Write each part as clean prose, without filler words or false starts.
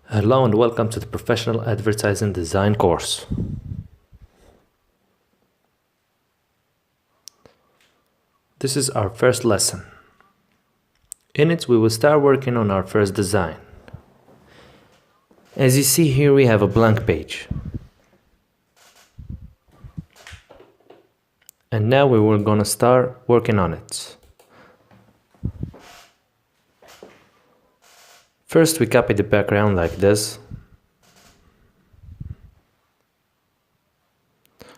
Hello and welcome to the Professional Advertising Design course. This is our first lesson. In it, we will start working on our first design. As you see here, we have a blank page. And now we were going to start working on it. First, we copy the background like this,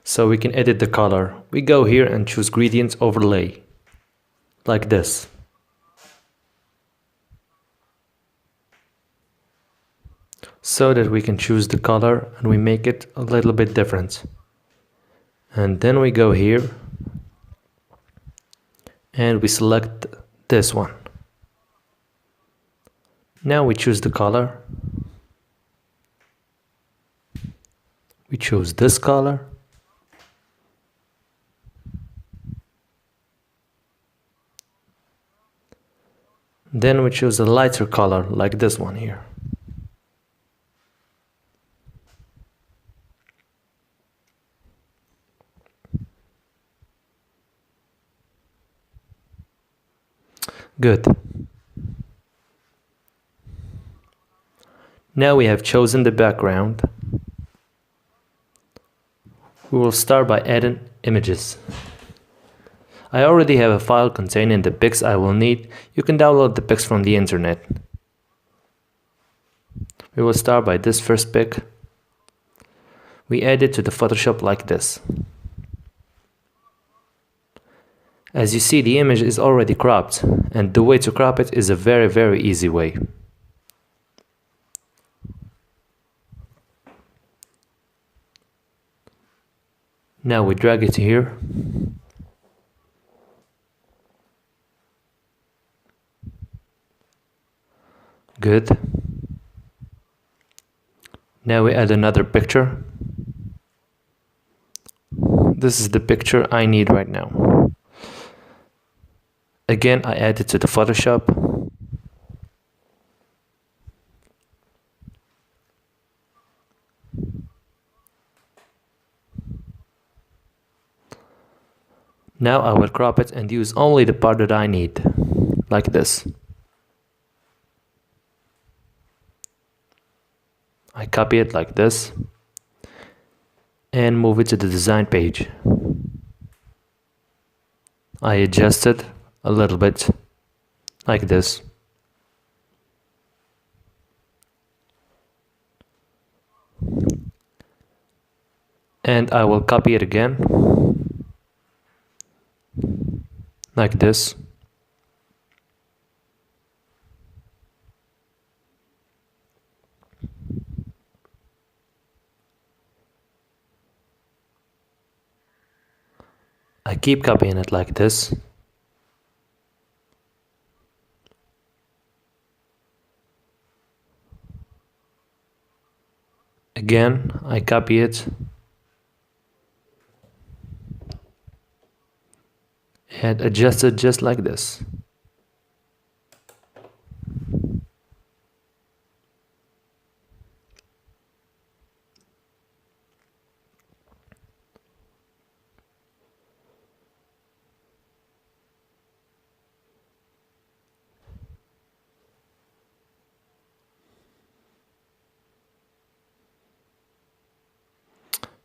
so we can edit the color. We go here and choose Gradient Overlay, like this. So that we can choose the color and we make it a little bit different. And then we go here and we select this one. Now we choose the color. We choose this color. Then we choose a lighter color like this one here. Good. Now we have chosen the background. We will start by adding images. I already have a file containing the pics I will need. You can download the pics from the internet. We will start by this first pic. We add it to the Photoshop like this. As you see, the image is already cropped, and the way to crop it is a very easy way. Now we drag it here. Good. Now we add another picture. This is the picture I need right now. Again, I add it to the Photoshop. Now I will crop it and use only the part that I need, like this. I copy it like this and move it to the design page. I adjust it a little bit like this. And I will copy it again like this. I keep copying it like this. Again, I copy it and adjust it just like this.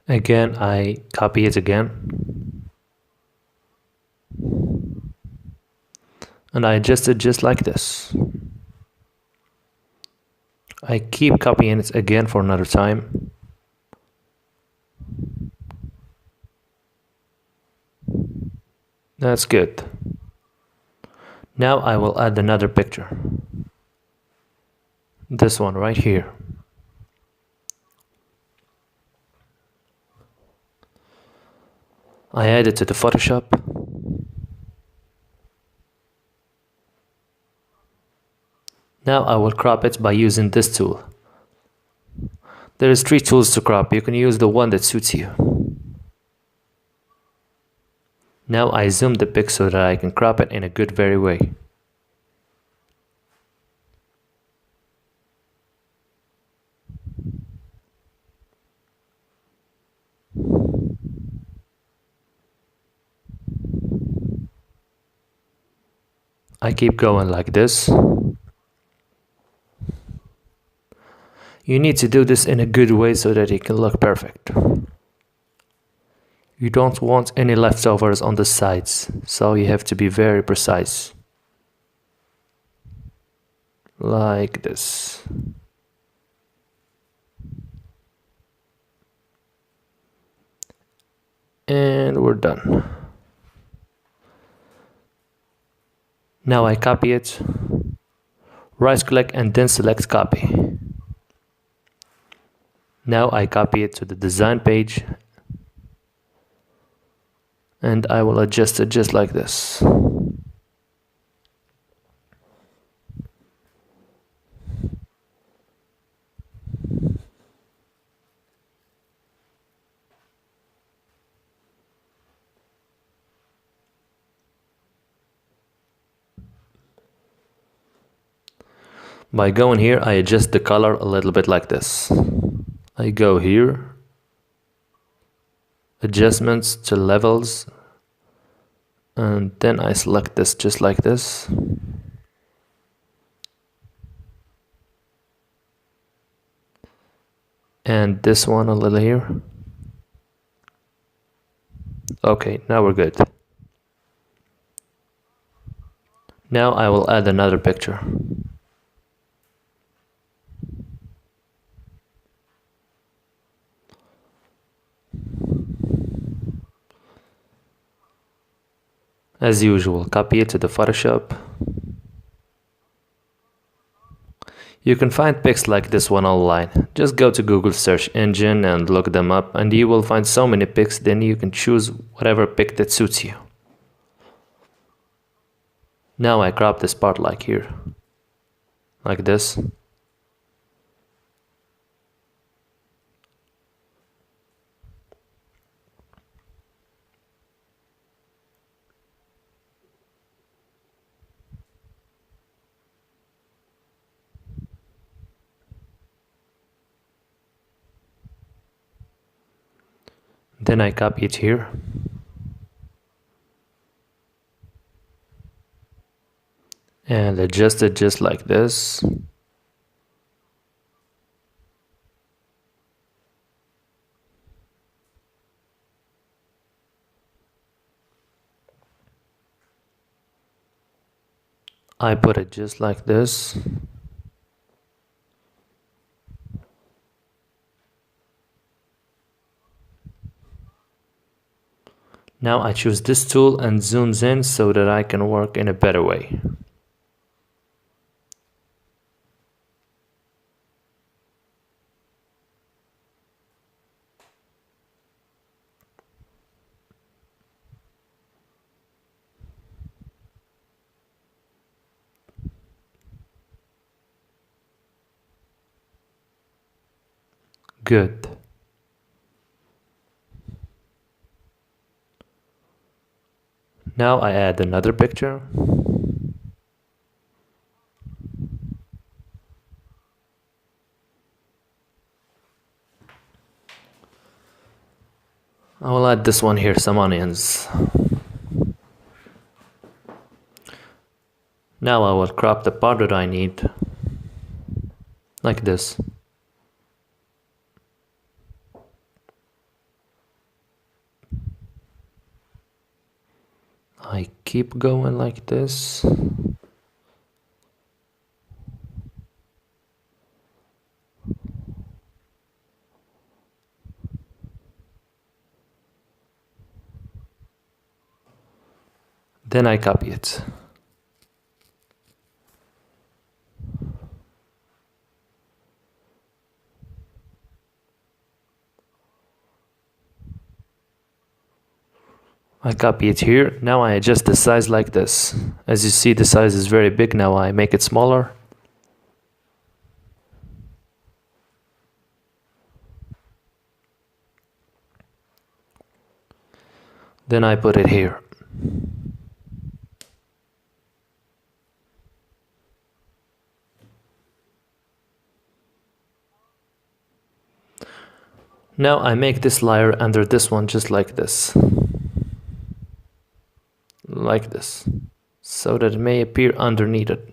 Again, I copy it again. And I adjust it just like this. I keep copying it again for another time. That's good. Now I will add another picture. This one right here. I add it to the Photoshop. Now I will crop it by using this tool. There is 3 tools to crop. You can use the one that suits you. Now I zoom the pic so that I can crop it in a good very way. I keep going like this. You need to do this in a good way so that it can look perfect. You don't want any leftovers on the sides, so you have to be very precise. Like this. And we're done. Now I copy it, right click and then select copy. Now I copy it to the design page and I will adjust it just like this. By going here, I adjust the color a little bit like this. I go here, adjustments to levels, and then I select this just like this. And this one a little here. Okay, now we're good. Now I will add another picture. As usual, copy it to the Photoshop. You can find pics like this one online. Just go to Google search engine and look them up and you will find so many pics, then you can choose whatever pic that suits you. Now I crop this part like here. Like this. Then I copy it here. And adjust it just like this. I put it just like this. Now I choose this tool and zooms in so that I can work in a better way. Good. Now I add another picture. I will add this one here, some onions. Now I will crop the part that I need, like this. I keep going like this. Then I copy it. I copy it here. Now I adjust the size like this. As you see, the size is very big. Now I make it smaller. Then I put it here. Now I make this layer under this one just like this. Like this. so that it may appear underneath it.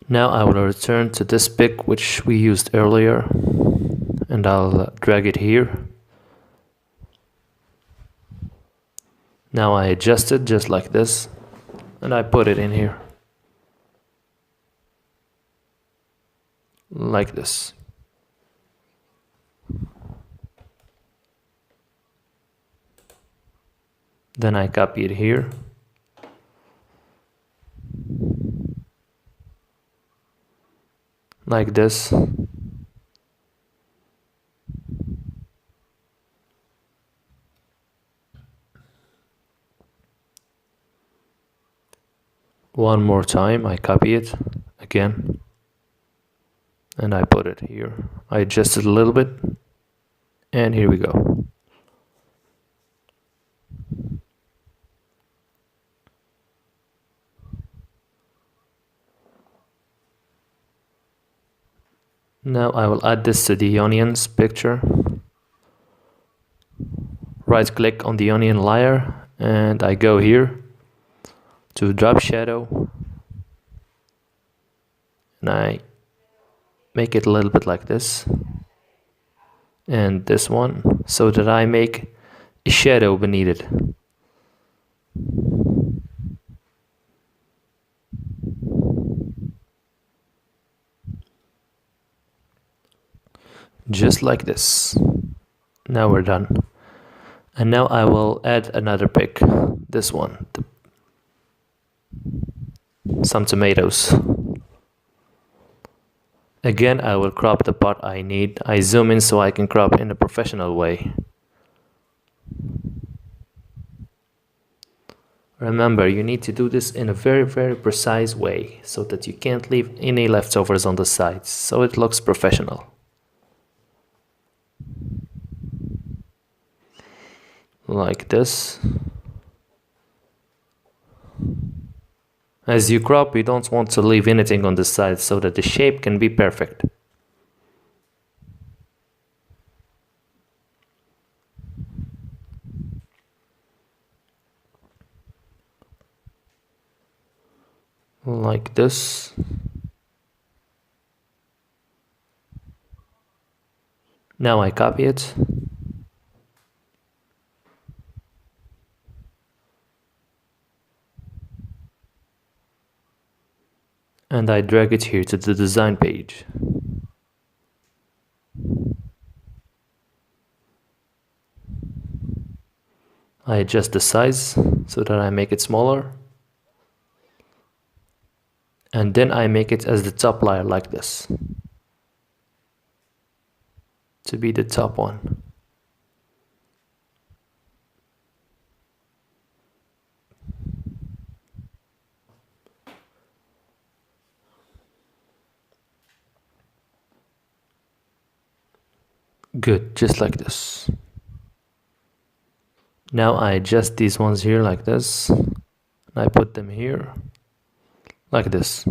Now I will return to this pic which we used earlier, and I'll drag it here. Now I adjust it just like this, and I put it in here. Like this. Then I copy it here. Like this. One more time, I copy it again. And I put it here. I adjust it a little bit. And here we go. Now I will add this to the onions picture. Right click on the onion layer and I go here to drop shadow and I make it a little bit like this and this one so that I make a shadow beneath it. Just like this. Now we're done. And now I will add another pic. This one. Some tomatoes. Again, I will crop the part I need. I zoom in so I can crop in a professional way. Remember, you need to do this in a very precise way so that you can't leave any leftovers on the sides, so it looks professional. Like this. As you crop, you don't want to leave anything on the side so that the shape can be perfect. Like this. Now I copy it. And I drag it here to the design page. I adjust the size so that I make it smaller. And then I make it as the top layer like this. To be the top one. Good, just like this. Now I adjust these ones here like this. And I put them here like this.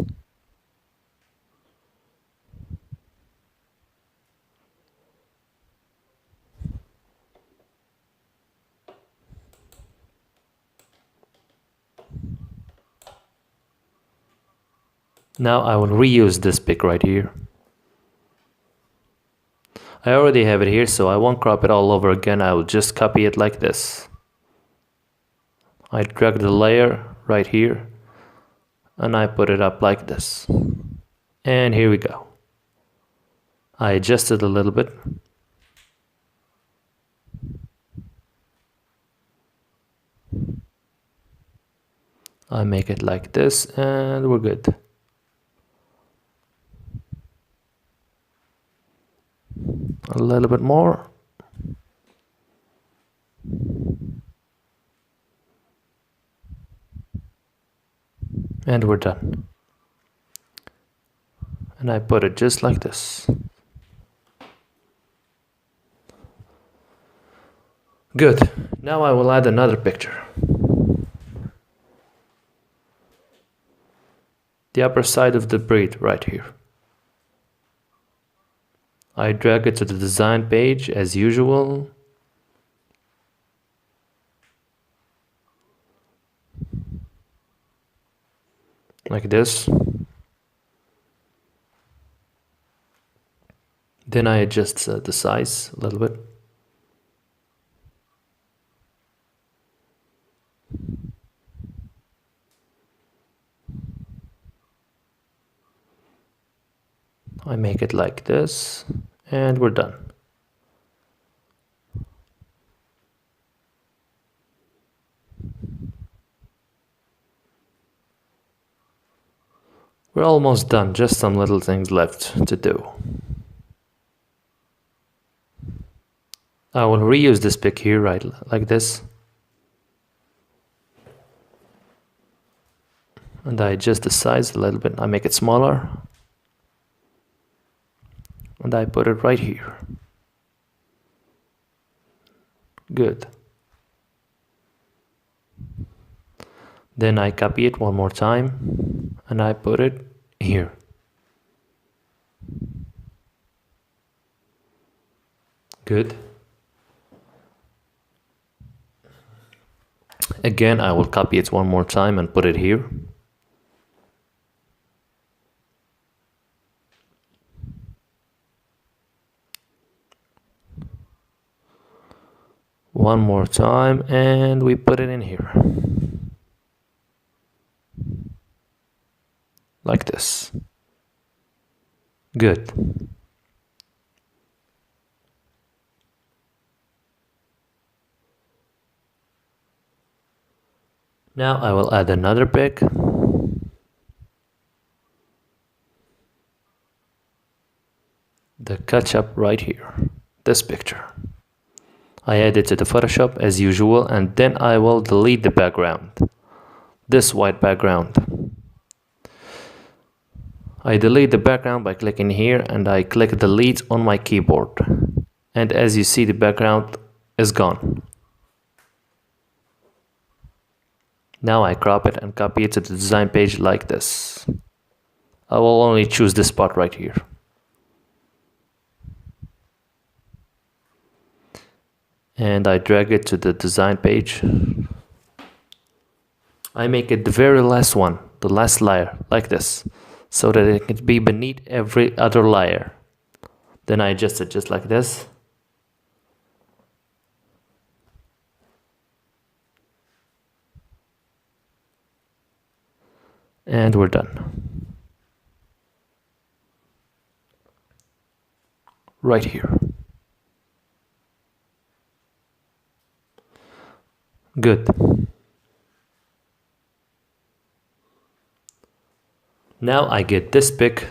Now I will reuse this pic right here. I already have it here, so I won't crop it all over again. I will just copy it like this. I drag the layer right here and I put it up like this. And here we go. I adjust it a little bit. I make it like this and we're good. A little bit more. And we're done. And I put it just like this. Good. Now I will add another picture. the upper side of the breed right here. I drag it to the design page as usual. Like this. Then I adjust the size a little bit. I make it like this, and we're done. We're almost done, just some little things left to do. I will reuse this pic here, right, like this. And I adjust the size a little bit. I make it smaller. And I put it right here. Good. Then I copy it one more time and I put it here. Good. Again, I will copy it one more time and put it here. One more time and we put it in here. Like this. Good. Now I will add another pic. The ketchup right here. This picture. I add it to the Photoshop as usual, and then I will delete the background. This white background. I delete the background by clicking here and I click delete on my keyboard. And as you see, the background is gone. Now I crop it and copy it to the design page like this. I will only choose this spot right here. And I drag it to the design page. I make it the very last one, the last layer, like this, so that it can be beneath every other layer. Then I adjust it just like this. And we're done. Right here. Good. Now I get this pic,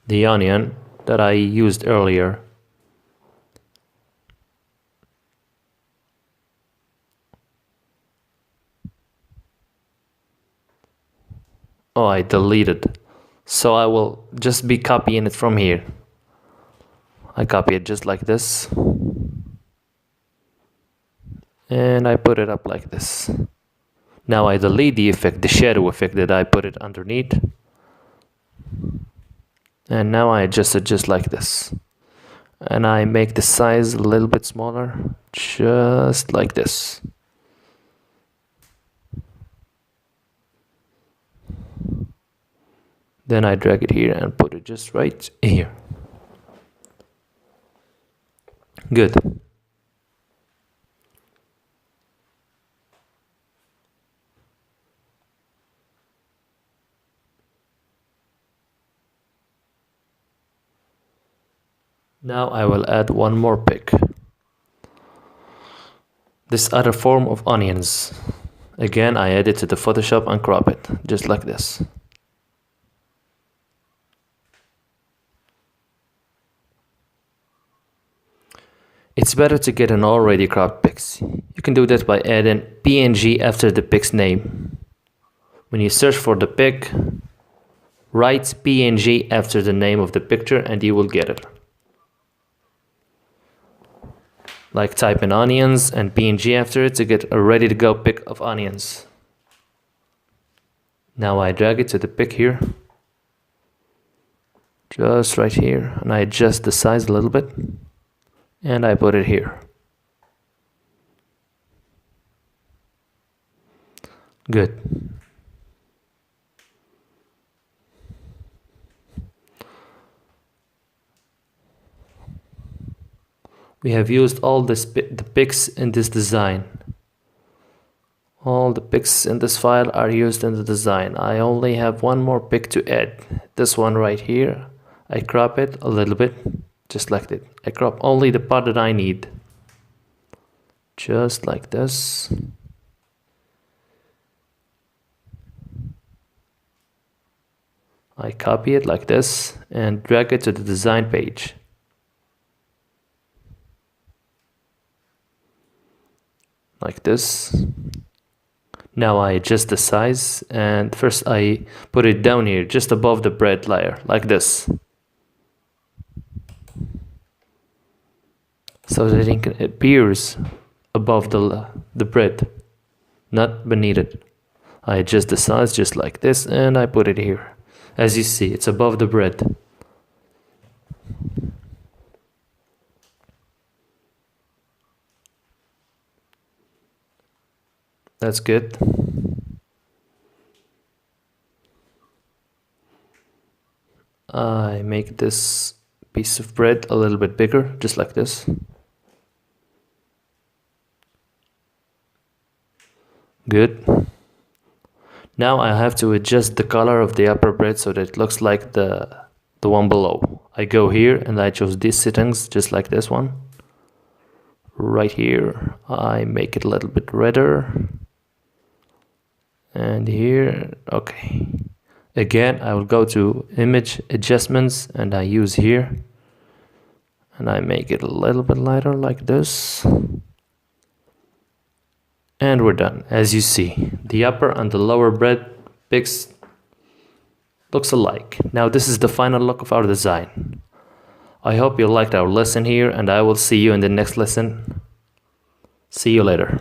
the onion that I used earlier. Oh, I deleted. So I will just be copying it from here. I copy it just like this. And I put it up like this. Now I delete the effect, the shadow effect that I put it underneath. And now I adjust it just like this. And I make the size a little bit smaller, just like this. Then I drag it here and put it just right here. Good. Now I will add one more pic. This other form of onions. Again, I add it to the Photoshop and crop it, just like this. It's better to get an already cropped pics. You can do that by adding PNG after the pic's name. When you search for the pic, write PNG after the name of the picture and you will get it. Like type in onions and PNG after it to get a ready to go pic of onions. Now I drag it to the pick here, just right here, and I adjust the size a little bit, and I put it here. Good. We have used all the picks in this design. All the picks in this file are used in the design. I only have one more pick to add. This one right here. I crop it a little bit, just like that. I crop only the part that I need. Just like this. I copy it like this and drag it to the design page. Like this. Now I adjust the size, and first I put it down here just above the bread layer like this, so that it appears above the bread, not beneath it. I adjust the size just like this, and I put it here. As you see, it's above the bread. That's good. I make this piece of bread a little bit bigger, just like this. Good. Now I have to adjust the color of the upper bread so that it looks like the one below. I go here and I choose these settings, just like this one. Right here, I make it a little bit redder. And here, okay. Again, I will go to image adjustments and I use here. And I make it a little bit lighter like this. And we're done. As you see, the upper and the lower bread picks looks alike. Now this is the final look of our design. I hope you liked our lesson here, and I will see you in the next lesson. See you later.